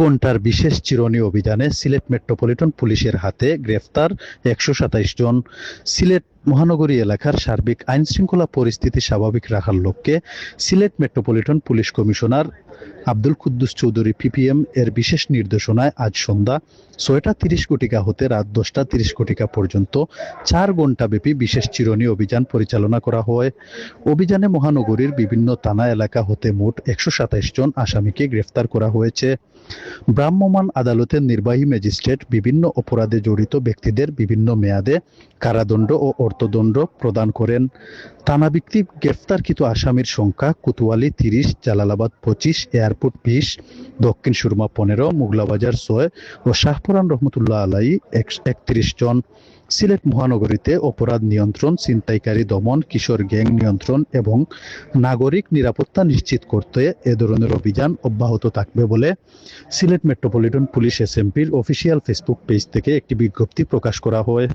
ঘণ্টার বিশেষ চিরুনি অভিযানে সিলেট মেট্রোপলিটন পুলিশের হাতে গ্রেফতার ১২৭ জন। সিলেট মহানগরী এলাকার সার্বিক আইন শৃঙ্খলা পরিস্থিতি স্বাভাবিক রাখার লক্ষ্যে Sylhet metropolitan police commissioner Abdul Quddus Chowdhury PPM এর বিশেষ নির্দেশনায় আজ সন্ধ্যা ৬টা ৩০ ঘটিকা হতে রাত ১০টা ৩০ ঘটিকা পর্যন্ত ৪ ঘণ্টাব্যাপী বিশেষ চিরুনি অভিযান পরিচালনা করা হয়। অভিযানে মহানগরীর বিভিন্ন থানা এলাকা হতে মোট ১২৭ জন আসামিকে গ্রেফতার করা হয়েছে। ভ্রাম্যমাণ আদালতের নির্বাহী ম্যাজিস্ট্রেট বিভিন্ন অপরাধে জড়িত ব্যক্তিদের বিভিন্ন মেয়াদে কারাদণ্ড ও অর্থদণ্ড প্রদান করেন। থানাভিত্তিক গ্রেফতারকৃত আসামির সংখ্যা কোতোয়ালি ৩০, জালালাবাদ ২৫, এয়ারপোর্ট ২০, দক্ষিণ সুরমা ১৫, মোগলাবাজার ৬ ও শাহপুরান রহমতুল্লাহ আলাইহি ৩১ জন। সিলেট মহানগরীতে অপরাধ নিয়ন্ত্রণ, ছিনতাইকারী দমন, কিশোর গ্যাং নিয়ন্ত্রণ এবং নাগরিক নিরাপত্তা নিশ্চিত করতে এ ধরনের অভিযান অব্যাহত থাকবে বলে সিলেট মেট্রোপলিটন পুলিশ এসএমপির অফিসিয়াল ফেসবুক পেজ থেকে একটি বিজ্ঞপ্তি প্রকাশ করা হয়।